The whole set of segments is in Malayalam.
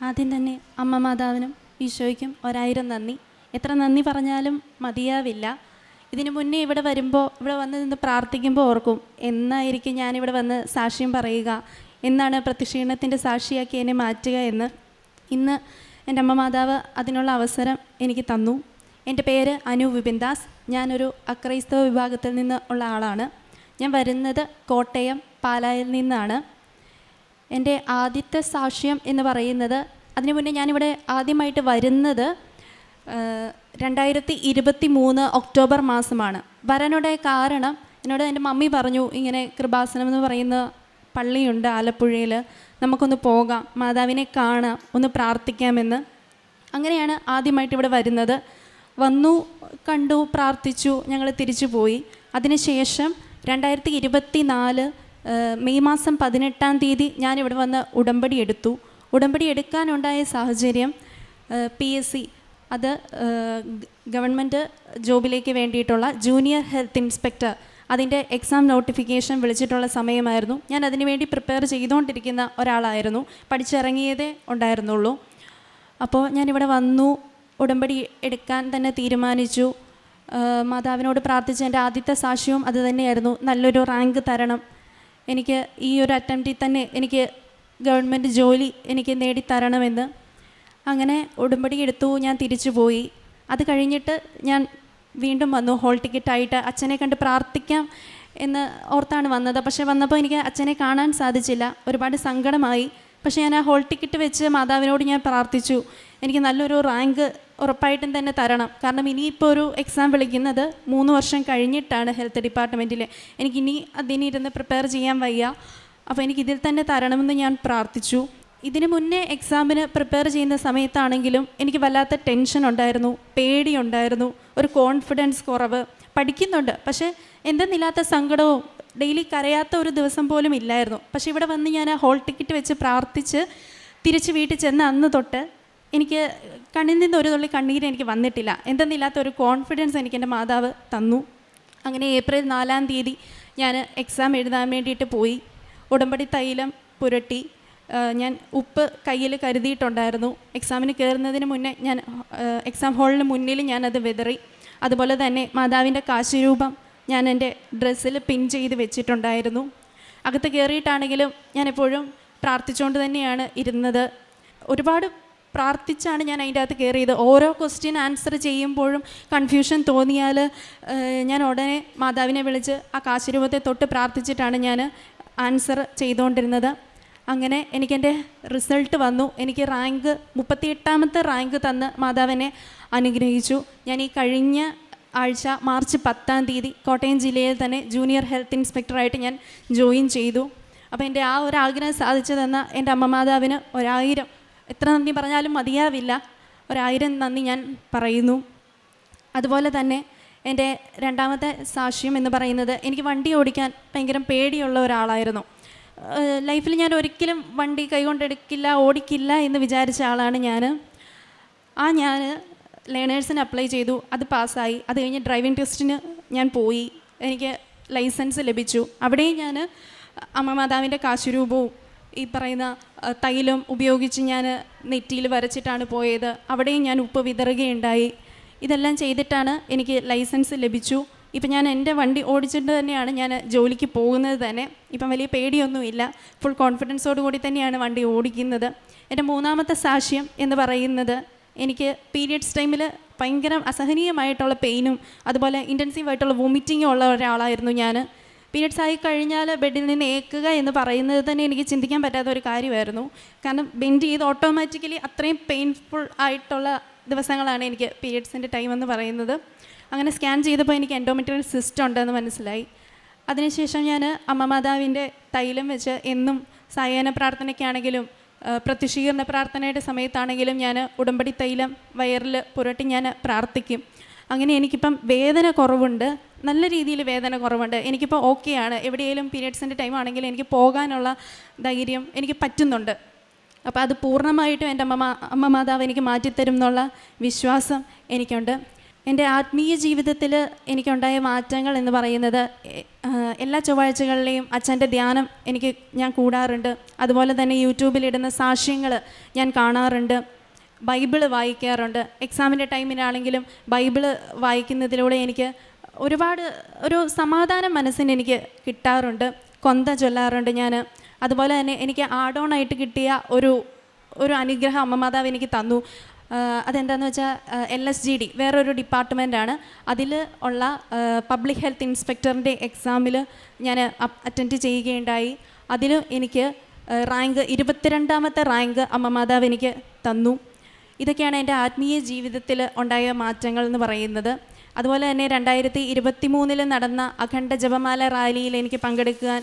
ആദ്യം തന്നെ അമ്മ മാതാവിനും ഈശോയ്ക്കും 1000 നന്ദി. എത്ര നന്ദി പറഞ്ഞാലും മതിയാവില്ല. ഇതിനു മുന്നേ ഇവിടെ വരുമ്പോൾ, ഇവിടെ വന്ന് നിന്ന് പ്രാർത്ഥിക്കുമ്പോൾ ഓർക്കും, എന്നായിരിക്കും ഞാനിവിടെ വന്ന് സാക്ഷ്യം പറയുക, എന്നാണ് പ്രത്യക്ഷീണത്തിൻ്റെ സാക്ഷിയാക്കി എന്നെ മാറ്റുക എന്ന്. ഇന്ന് എൻ്റെ അമ്മ മാതാവ് അതിനുള്ള അവസരം എനിക്ക് തന്നു. എൻ്റെ പേര് അനു വിപിൻദാസ്. ഞാനൊരു അക്രൈസ്തവ വിഭാഗത്തിൽ നിന്ന് ഉള്ള ആളാണ്. ഞാൻ വരുന്നത് കോട്ടയം പാലായിൽ നിന്നാണ്. എൻ്റെ ആദ്യത്തെ സാക്ഷ്യം എന്ന് പറയുന്നത്, അതിനു മുന്നേ ഞാനിവിടെ ആദ്യമായിട്ട് വരുന്നത് 2023 ഒക്ടോബർ മാസമാണ്. വരാനുള്ള കാരണം, എന്നോട് എൻ്റെ മമ്മി പറഞ്ഞു, ഇങ്ങനെ കൃപാസനം എന്ന് പറയുന്ന പള്ളിയുണ്ട് ആലപ്പുഴയിൽ, നമുക്കൊന്ന് പോകാം, മാതാവിനെ കാണാം, ഒന്ന് പ്രാർത്ഥിക്കാമെന്ന്. അങ്ങനെയാണ് ആദ്യമായിട്ട് ഇവിടെ വരുന്നത്. വന്നു, കണ്ടു, പ്രാർത്ഥിച്ചു, ഞങ്ങൾ തിരിച്ചു പോയി. അതിനുശേഷം 2024 മെയ് മാസം 18-ാം തീയതി ഞാനിവിടെ വന്ന് ഉടമ്പടി എടുത്തു. ഉടമ്പടി എടുക്കാനുണ്ടായ സാഹചര്യം, PSC, അത് ഗവൺമെൻറ് ജോബിലേക്ക് വേണ്ടിയിട്ടുള്ള ജൂനിയർ ഹെൽത്ത് ഇൻസ്പെക്ടർ, അതിൻ്റെ എക്സാം നോട്ടിഫിക്കേഷൻ വിളിച്ചിട്ടുള്ള സമയമായിരുന്നു. ഞാൻ അതിനു വേണ്ടി പ്രിപ്പയർ ചെയ്തുകൊണ്ടിരിക്കുന്ന ഒരാളായിരുന്നു. പഠിച്ചിറങ്ങിയതേ ഉണ്ടായിരുന്നുള്ളൂ. അപ്പോൾ ഞാനിവിടെ വന്നു, ഉടമ്പടി എടുക്കാൻ തന്നെ തീരുമാനിച്ചു. മാതാവിനോട് പ്രാർത്ഥിച്ച എൻ്റെ ആദ്യത്തെ സാക്ഷ്യവും അത് തന്നെയായിരുന്നു, നല്ലൊരു റാങ്ക് തരണം, എനിക്ക് ഈ ഒരു അറ്റംപ്റ്റിൽ തന്നെ എനിക്ക് ഗവൺമെൻറ് ജോലി എനിക്ക് നേടിത്തരണമെന്ന്. അങ്ങനെ ഉടമ്പടി എടുത്തു, ഞാൻ തിരിച്ചു പോയി. അത് കഴിഞ്ഞിട്ട് ഞാൻ വീണ്ടും വന്നു ഹോൾ ടിക്കറ്റായിട്ട്. അച്ഛനെ കണ്ട് പ്രാർത്ഥിക്കാം എന്ന് ഓർത്താണ് വന്നത്. പക്ഷേ വന്നപ്പോൾ എനിക്ക് അച്ഛനെ കാണാൻ സാധിച്ചില്ല. ഒരുപാട് സങ്കടമായി. പക്ഷേ ഞാൻ ആ ഹോൾ ടിക്കറ്റ് വെച്ച് മാതാവിനോട് ഞാൻ പ്രാർത്ഥിച്ചു, എനിക്ക് നല്ലൊരു റാങ്ക് ഉറപ്പായിട്ടും തന്നെ തരണം. കാരണം ഇനിയിപ്പോൾ ഒരു എക്സാം വിളിക്കുന്നത് 3 വർഷം കഴിഞ്ഞിട്ടാണ് ഹെൽത്ത് ഡിപ്പാർട്ട്മെൻറ്റിൽ. എനിക്കിനി അതിനിരുന്ന് പ്രിപ്പയർ ചെയ്യാൻ വയ്യ. അപ്പോൾ എനിക്കിതിൽ തന്നെ തരണമെന്ന് ഞാൻ പ്രാർത്ഥിച്ചു. ഇതിന് മുന്നേ എക്സാമിന് പ്രിപ്പയർ ചെയ്യുന്ന സമയത്താണെങ്കിലും എനിക്ക് വല്ലാത്ത ടെൻഷൻ ഉണ്ടായിരുന്നു, പേടിയുണ്ടായിരുന്നു, ഒരു കോൺഫിഡൻസ് കുറവ്. പഠിക്കുന്നുണ്ട്, പക്ഷേ എന്തെന്നില്ലാത്ത സങ്കടവും, ഡെയിലി കരയാത്ത ഒരു ദിവസം പോലും ഇല്ലായിരുന്നു. പക്ഷേ ഇവിടെ വന്ന് ഞാൻ ആ ഹോൾ ടിക്കറ്റ് വെച്ച് പ്രാർത്ഥിച്ച് തിരിച്ച് വീട്ടിൽ ചെന്ന് അന്ന് തൊട്ട് എനിക്ക് കണ്ണിൽ നിന്ന് ഒരു തുള്ളി കണ്ണീര് എനിക്ക് വന്നിട്ടില്ല. എന്തെന്നില്ലാത്ത ഒരു കോൺഫിഡൻസ് എനിക്ക് എൻ്റെ മാതാവ് തന്നു. അങ്ങനെ ഏപ്രിൽ 4-ാം തീയതി ഞാൻ എക്സാം എഴുതാൻ വേണ്ടിയിട്ട് പോയി. ഉടമ്പടി തൈലം പുരട്ടി. ഞാൻ ഉപ്പ് കയ്യിൽ കരുതിയിട്ടുണ്ടായിരുന്നു. എക്സാമിന് കയറുന്നതിന് മുന്നേ ഞാൻ എക്സാം ഹാളിന് മുന്നിൽ ഞാനത് വിതറി. അതുപോലെ തന്നെ മാതാവിൻ്റെ കാശുരൂപം ഞാൻ എൻ്റെ ഡ്രസ്സിൽ പിൻ ചെയ്ത് വെച്ചിട്ടുണ്ടായിരുന്നു. അകത്ത് കയറിയിട്ടാണെങ്കിലും ഞാൻ എപ്പോഴും പ്രാർത്ഥിച്ചുകൊണ്ട് തന്നെയാണ് ഇരുന്നത്. ഒരുപാട് പ്രാർത്ഥിച്ചാണ് ഞാൻ അതിൻ്റെ അകത്ത് കയറിയത്. ഓരോ ക്വസ്റ്റ്യൻ ആൻസർ ചെയ്യുമ്പോഴും കൺഫ്യൂഷൻ തോന്നിയാൽ ഞാൻ ഉടനെ മാതാവിനെ വിളിച്ച് ആ കാശുരൂപത്തെ തൊട്ട് പ്രാർത്ഥിച്ചിട്ടാണ് ഞാൻ ആൻസർ ചെയ്തുകൊണ്ടിരുന്നത്. അങ്ങനെ എനിക്കെൻ്റെ റിസൾട്ട് വന്നു. എനിക്ക് റാങ്ക് 38-ാമത്തെ റാങ്ക് തന്ന് മാതാവിനെ അനുഗ്രഹിച്ചു. ഞാൻ ഈ കഴിഞ്ഞ ആഴ്ച മാർച്ച് 10-ാം തീയതി കോട്ടയം ജില്ലയിൽ തന്നെ ജൂനിയർ ഹെൽത്ത് ഇൻസ്പെക്ടറായിട്ട് ഞാൻ ജോയിൻ ചെയ്തു. അപ്പോൾ എൻ്റെ ആ ഒരു ആഗ്രഹം സാധിച്ചു തന്ന എൻ്റെ അമ്മ മാതാവിന് 1000, എത്ര നന്ദി പറഞ്ഞാലും മതിയാവില്ല, 1000 നന്ദി ഞാൻ പറയുന്നു. അതുപോലെ തന്നെ എൻ്റെ രണ്ടാമത്തെ സാക്ഷ്യം എന്ന് പറയുന്നത്, എനിക്ക് വണ്ടി ഓടിക്കാൻ ഭയങ്കര പേടിയുള്ള ഒരാളായിരുന്നു. ലൈഫിൽ ഞാൻ ഒരിക്കലും വണ്ടി കൈകൊണ്ടെടുക്കില്ല, ഓടിക്കില്ല എന്ന് വിചാരിച്ച ആളാണ് ഞാൻ. ഞാൻ ലേണേഴ്സിന് അപ്ലൈ ചെയ്തു, അത് പാസ്സായി. അത് കഴിഞ്ഞ് ഡ്രൈവിംഗ് ടെസ്റ്റിന് ഞാൻ പോയി, എനിക്ക് ലൈസൻസ് ലഭിച്ചു. അവിടെയും ഞാൻ അമ്മ മാതാവിൻ്റെ കാശുരൂപവും ഈ പറയുന്ന തൈലം ഉപയോഗിച്ച് ഞാൻ നെറ്റിയിൽ വരച്ചിട്ടാണ് പോയത്. അവിടെയും ഞാൻ ഉപ്പ് വിതറുകയുണ്ടായി. ഇതെല്ലാം ചെയ്തിട്ടാണ് എനിക്ക് ലൈസൻസ് ലഭിച്ചു. ഇപ്പം ഞാൻ എൻ്റെ വണ്ടി ഓടിച്ചിട്ട് തന്നെയാണ് ഞാൻ ജോലിക്ക് പോകുന്നത് തന്നെ. ഇപ്പം വലിയ പേടിയൊന്നുമില്ല, ഫുൾ കോൺഫിഡൻസോട് കൂടി തന്നെയാണ് വണ്ടി ഓടിക്കുന്നത്. എൻ്റെ മൂന്നാമത്തെ സാക്ഷ്യം എന്ന് പറയുന്നത്, എനിക്ക് പീരിയഡ്സ് ടൈമിൽ ഭയങ്കര അസഹനീയമായിട്ടുള്ള പെയിനും അതുപോലെ ഇൻറ്റൻസീവായിട്ടുള്ള വോമിറ്റിങ്ങും ഉള്ള ഒരാളായിരുന്നു ഞാൻ. പീരിയഡ്സ് ആയി കഴിഞ്ഞാൽ ബെഡിൽ നിന്ന് ഏക്കുക എന്ന് പറയുന്നത് തന്നെ എനിക്ക് ചിന്തിക്കാൻ പറ്റാത്ത ഒരു കാര്യമായിരുന്നു. കാരണം ബെൻഡ് ചെയ്ത് ഓട്ടോമാറ്റിക്കലി അത്രയും പെയിൻഫുൾ ആയിട്ടുള്ള ദിവസങ്ങളാണ് എനിക്ക് പീരിയഡ്സിൻ്റെ ടൈം എന്ന് പറയുന്നത്. അങ്ങനെ സ്കാൻ ചെയ്തപ്പോൾ എനിക്ക് എൻഡോമെട്രിയൽ സിസ്റ്റ് ഉണ്ടെന്ന് മനസ്സിലായി. അതിനുശേഷം ഞാൻ അമ്മ മാതാവിൻ്റെ തൈലം വെച്ച് എന്നും സായാഹ്ന പ്രാർത്ഥനയ്ക്കാണെങ്കിലും പ്രത്യക്ഷീകരണ പ്രാർത്ഥനയുടെ സമയത്താണെങ്കിലും ഞാൻ ഉടമ്പടി തൈലം വയറിൽ പുരട്ടി ഞാൻ പ്രാർത്ഥിക്കും. അങ്ങനെ എനിക്കിപ്പം വേദന കുറവുണ്ട്, നല്ല രീതിയിൽ വേദന കുറവുണ്ട്. എനിക്കിപ്പോൾ ഓക്കെയാണ്. എവിടെയെങ്കിലും പീരിയഡ്സിൻ്റെ ടൈം ആണെങ്കിൽ എനിക്ക് പോകാനുള്ള ധൈര്യം എനിക്ക് പറ്റുന്നുണ്ട്. അപ്പോൾ അത് പൂർണ്ണമായിട്ടും എൻ്റെ അമ്മ മാതാവ് എനിക്ക് മാറ്റിത്തരും എന്നുള്ള വിശ്വാസം എനിക്കുണ്ട്. എൻ്റെ ആത്മീയ ജീവിതത്തിൽ എനിക്കുണ്ടായ മാറ്റങ്ങൾ എന്ന് പറയുന്നത് എല്ലാ ചൊവ്വാഴ്ചകളിലെയും അച്ഛൻ്റെ ധ്യാനം ഞാൻ കൂടാറുണ്ട്. അതുപോലെ തന്നെ യൂട്യൂബിലിടുന്ന സാക്ഷ്യങ്ങൾ ഞാൻ കാണാറുണ്ട്. ബൈബിള് വായിക്കാറുണ്ട്. എക്സാമിൻ്റെ ടൈമിനാണെങ്കിലും ബൈബിള് വായിക്കുന്നതിലൂടെ എനിക്ക് ഒരുപാട് ഒരു സമാധാനം മനസ്സിന് എനിക്ക് കിട്ടാറുണ്ട്. കൊന്ത ചൊല്ലാറുണ്ട് ഞാൻ. അതുപോലെ തന്നെ എനിക്ക് ആഡോണായിട്ട് കിട്ടിയ ഒരു അനുഗ്രഹം അമ്മ മാതാവ് എനിക്ക് തന്നു. അതെന്താണെന്ന് വെച്ചാൽ LSGD വേറൊരു ഡിപ്പാർട്ട്മെൻറ്റാണ്. അതിൽ ഉള്ള പബ്ലിക് ഹെൽത്ത് ഇൻസ്പെക്ടറിൻ്റെ എക്സാമിൽ ഞാൻ അറ്റൻഡ് ചെയ്യുകയുണ്ടായി. അതിൽ എനിക്ക് റാങ്ക് 22ാമത്തെ റാങ്ക് അമ്മ മാതാവ് എനിക്ക് തന്നു. ഇതൊക്കെയാണ് എൻ്റെ ആത്മീയ ജീവിതത്തിൽ ഉണ്ടായ മാറ്റങ്ങൾ എന്ന് പറയുന്നത്. അതുപോലെ തന്നെ 2023 നടന്ന അഖണ്ഡ ജപമാല റാലിയിൽ എനിക്ക് പങ്കെടുക്കാൻ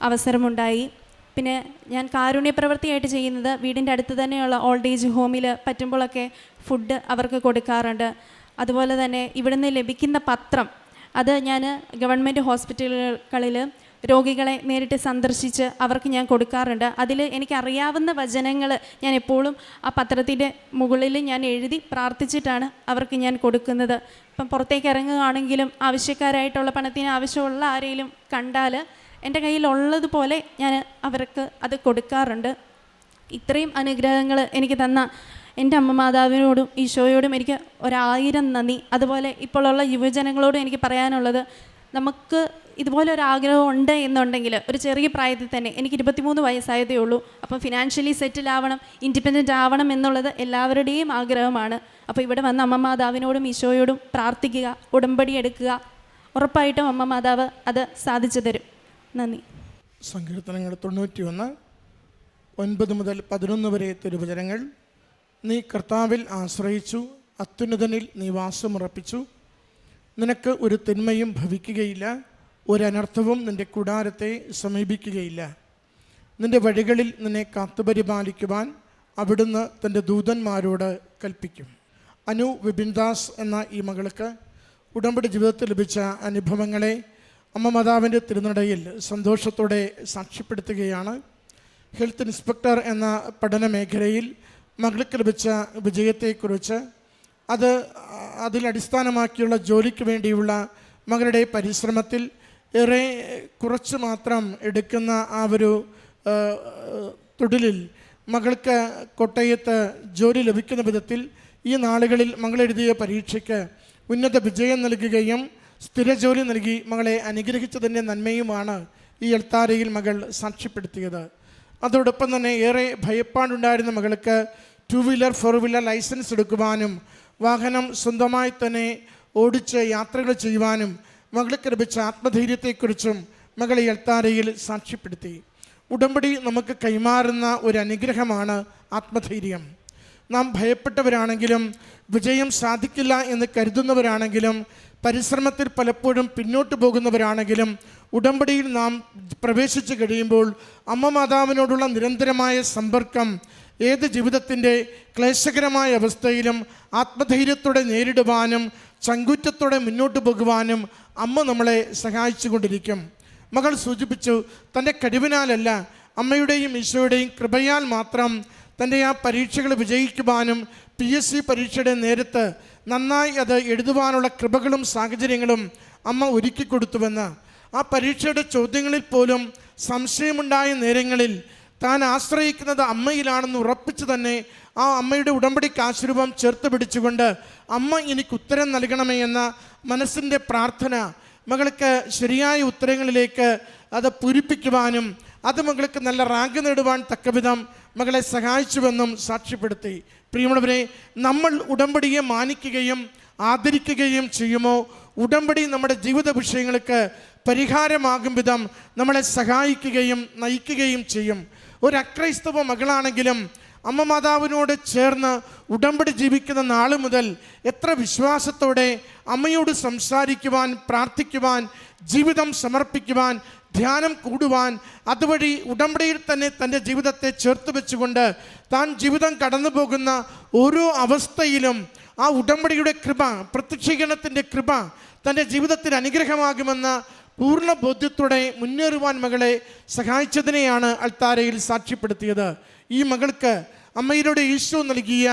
അവസരമുണ്ടായി. പിന്നെ ഞാൻ കാരുണ്യ പ്രവൃത്തിയായിട്ട് ചെയ്യുന്നത് വീടിൻ്റെ അടുത്ത് തന്നെയുള്ള ഓൾഡ് ഏജ് ഹോമിൽ പറ്റുമ്പോഴൊക്കെ ഫുഡ് അവർക്ക് കൊടുക്കാറുണ്ട്. അതുപോലെ തന്നെ ഇവിടുന്ന് ലഭിക്കുന്ന പത്രം അത് ഞാൻ ഗവൺമെൻറ് ഹോസ്പിറ്റലുകളിൽ രോഗികളെ നേരിട്ട് സന്ദർശിച്ച് അവർക്ക് ഞാൻ കൊടുക്കാറുണ്ട്. അതിൽ എനിക്കറിയാവുന്ന വചനങ്ങൾ ഞാൻ എപ്പോഴും ആ പത്രത്തിൻ്റെ മുകളിൽ ഞാൻ എഴുതി പ്രാർത്ഥിച്ചിട്ടാണ് അവർക്ക് ഞാൻ കൊടുക്കുന്നത്. ഇപ്പം പുറത്തേക്ക് ഇറങ്ങുകയാണെങ്കിലും ആവശ്യക്കാരായിട്ടുള്ള പണത്തിന് ആവശ്യമുള്ള ആരെങ്കിലും കണ്ടാൽ എൻ്റെ കയ്യിലുള്ളതുപോലെ ഞാൻ അവർക്ക് അത് കൊടുക്കാറുണ്ട്. ഇത്രയും അനുഗ്രഹങ്ങൾ എനിക്ക് തന്ന എൻ്റെ അമ്മ മാതാവിനോടും ഈശോയോടും എനിക്ക് 1000 നന്ദി. അതുപോലെ ഇപ്പോഴുള്ള യുവജനങ്ങളോടും എനിക്ക് പറയാനുള്ളത്, നമുക്ക് ഇതുപോലെ ഒരു ആഗ്രഹം ഉണ്ട് എന്നുണ്ടെങ്കിൽ ഒരു ചെറിയ പ്രായത്തിൽ തന്നെ, എനിക്ക് 23 വയസ്സായതേ ഉള്ളൂ, അപ്പം ഫിനാൻഷ്യലി സെറ്റിൽ ആവണം, ഇൻഡിപെൻഡൻ്റ് ആവണം എന്നുള്ളത് എല്ലാവരുടെയും ആഗ്രഹമാണ്. അപ്പോൾ ഇവിടെ വന്ന അമ്മ മാതാവിനോടും ഈശോയോടും പ്രാർത്ഥിക്കുക, ഉടമ്പടി എടുക്കുക. ഉറപ്പായിട്ടും അമ്മ മാതാവ് അത് സാധിച്ചു തരും. നന്ദി. സങ്കീർത്തനങ്ങൾ 91 9 മുതൽ 11 വരെ തിരുവചനങ്ങൾ. നീ കർത്താവിൽ ആശ്രയിച്ചു, അത്യുന്നതനിൽ നീ വാസമുറപ്പിച്ചു. നിനക്ക് ഒരു തിന്മയും ഭവിക്കുകയില്ല, ഒരനർത്ഥവും നിൻ്റെ കൂടാരത്തെ സമീപിക്കുകയില്ല. നിൻ്റെ വഴികളിൽ നിന്നെ കാത്തുപരിപാലിക്കുവാൻ അവിടുന്ന് തൻ്റെ ദൂതന്മാരോട് കൽപ്പിക്കും. അനു വിപിൻദാസ് എന്ന ഈ മകൾക്ക് ഉടമ്പടി ജീവിതത്തിൽ ലഭിച്ച അനുഭവങ്ങളെ അമ്മ മാതാവിൻ്റെ തിരുനടയിൽ സന്തോഷത്തോടെ സാക്ഷ്യപ്പെടുത്തുകയാണ്. ഹെൽത്ത് ഇൻസ്പെക്ടർ എന്ന പഠന മേഖലയിൽ മകൾക്ക് ലഭിച്ച വിജയത്തെക്കുറിച്ച്, അതിലടിസ്ഥാനമാക്കിയുള്ള ജോലിക്ക് വേണ്ടിയുള്ള മകളുടെ പരിശ്രമത്തിൽ ഏറെ കുറച്ച് മാത്രം എടുക്കുന്ന ആ ഒരു തൊഴിലിൽ മകൾക്ക് കോട്ടയത്ത് ജോലി ലഭിക്കുന്ന വിധത്തിൽ ഈ നാളുകളിൽ മകളെഴുതിയ പരീക്ഷയ്ക്ക് ഉന്നത വിജയം നൽകുകയും സ്ഥിരജോലി നൽകി മകളെ അനുഗ്രഹിച്ചതിൻ്റെ നന്മയുമാണ് ഈ എൽത്താരയിൽ മകൾ സാക്ഷ്യപ്പെടുത്തിയത്. അതോടൊപ്പം തന്നെ ഏറെ ഭയപ്പാടുണ്ടായിരുന്ന മകൾക്ക് 2 വീലർ 4 വീലർ ലൈസൻസ് എടുക്കുവാനും വാഹനം സ്വന്തമായി തന്നെ ഓടിച്ച് യാത്രകൾ ചെയ്യുവാനും മകൾക്ക് ലഭിച്ച ആത്മധൈര്യത്തെക്കുറിച്ചും മകൾ ഈ എൽത്താരയിൽ സാക്ഷ്യപ്പെടുത്തി. ഉടമ്പടി നമുക്ക് കൈമാറുന്ന ഒരു അനുഗ്രഹമാണ് ആത്മധൈര്യം. നാം ഭയപ്പെട്ടവരാണെങ്കിലും വിജയം സാധിക്കില്ല എന്ന് കരുതുന്നവരാണെങ്കിലും പരിശ്രമത്തിൽ പലപ്പോഴും പിന്നോട്ട് പോകുന്നവരാണെങ്കിലും ഉടമ്പടിയിൽ നാം പ്രവേശിച്ചു കഴിയുമ്പോൾ അമ്മ മാതാവിനോടുള്ള നിരന്തരമായ സമ്പർക്കം ഏത് ജീവിതത്തിൻ്റെ ക്ലേശകരമായ അവസ്ഥയിലും ആത്മധൈര്യത്തോടെ നേരിടുവാനും ചങ്കൂറ്റത്തോടെ മുന്നോട്ട് പോകുവാനും അമ്മ നമ്മളെ സഹായിച്ചു കൊണ്ടിരിക്കും. മകൾ സൂചിപ്പിച്ചു, തൻ്റെ കഴിവിനാലല്ല അമ്മയുടെയും ഈശോയുടെയും കൃപയാൽ മാത്രം തൻ്റെ ആ പരീക്ഷകൾ വിജയിക്കുവാനും PSC പരീക്ഷയുടെ നേരത്ത് നന്നായി അത് എഴുതുവാനുള്ള കൃപകളും സാഹചര്യങ്ങളും അമ്മ ഒരുക്കി കൊടുത്തുവെന്ന്. ആ പരീക്ഷയുടെ ചോദ്യങ്ങളിൽ പോലും സംശയമുണ്ടായ നേരങ്ങളിൽ താൻ ആശ്രയിക്കുന്നത് അമ്മയിലാണെന്ന് ഉറപ്പിച്ച് തന്നെ ആ അമ്മയുടെ ഉടമ്പടിക്ക് ആശീർവാദം ചേർത്ത് പിടിച്ചുകൊണ്ട് അമ്മ എനിക്ക് ഉത്തരം നൽകണമേ എന്ന മനസ്സിൻ്റെ പ്രാർത്ഥന മകൾക്ക് ശരിയായ ഉത്തരങ്ങളിലേക്ക് അത് പൂരിപ്പിക്കുവാനും അത് മകൾക്ക് നല്ല റാങ്ക് നേടുവാൻ തക്കവിധം മകളെ സഹായിച്ചുവെന്നും സാക്ഷ്യപ്പെടുത്തി. പ്രിയമുള്ളവരെ, നമ്മൾ ഉടമ്പടിയെ മാനിക്കുകയും ആദരിക്കുകയും ചെയ്യുമോ, ഉടമ്പടി നമ്മുടെ ജീവിത വിഷയങ്ങൾക്ക് പരിഹാരമാകും വിധം നമ്മളെ സഹായിക്കുകയും നയിക്കുകയും ചെയ്യും. ഒരു അക്രൈസ്തവ മകളാണെങ്കിലും അമ്മ മാതാവിനോട് ചേർന്ന് ഉടമ്പടി ജീവിക്കുന്ന നാൾ മുതൽ എത്ര വിശ്വാസത്തോടെ അമ്മയോട് സംസാരിക്കുവാൻ, പ്രാർത്ഥിക്കുവാൻ, ജീവിതം സമർപ്പിക്കുവാൻ, ധ്യാനം കൂടുവാൻ, അതുവഴി ഉടമ്പടിയിൽ തന്നെ തൻ്റെ ജീവിതത്തെ ചേർത്ത് വെച്ചുകൊണ്ട് താൻ ജീവിതം കടന്നു പോകുന്ന ഓരോ അവസ്ഥയിലും ആ ഉടമ്പടിയുടെ കൃപ, പ്രത്യക്ഷീകരണത്തിൻ്റെ കൃപ തൻ്റെ ജീവിതത്തിന് അനുഗ്രഹമാകുമെന്ന പൂർണ്ണ ബോധ്യത്തോടെ മുന്നേറുവാൻ മകളെ സഹായിച്ചതിനെയാണ് അൾത്താരയിൽ സാക്ഷ്യപ്പെടുത്തിയത്. ഈ മകൾക്ക് അമ്മയിലൂടെ ഈശോ നൽകിയ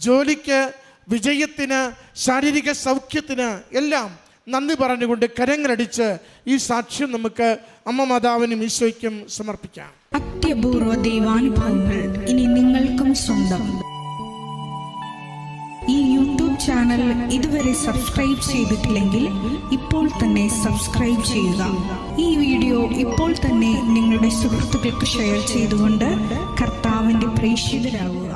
ജോലിക്ക് വിജയത്തിന്, ശാരീരിക സൗഖ്യത്തിന് എല്ലാം നന്ദി പറഞ്ഞുകൊണ്ട് കരങ്ങളടിച്ച് ഈ സാക്ഷ്യം നമുക്ക് അമ്മ മാതാവിനും ഈശോയ്ക്കും സമർപ്പിക്കാം. അത്യപൂർവ ദൈവാനുഭവങ്ങൾ ഇനി നിങ്ങൾക്കും സ്വന്തം. ഈ യൂട്യൂബ് ചാനൽ ഇതുവരെ സബ്സ്ക്രൈബ് ചെയ്തിട്ടില്ലെങ്കിൽ ഇപ്പോൾ തന്നെ സബ്സ്ക്രൈബ് ചെയ്യുക. ഈ വീഡിയോ ഇപ്പോൾ തന്നെ നിങ്ങളുടെ സുഹൃത്തുക്കൾക്ക് ഷെയർ ചെയ്തുകൊണ്ട് കർത്താവിൻ്റെ പ്രേക്ഷിതരാകുക.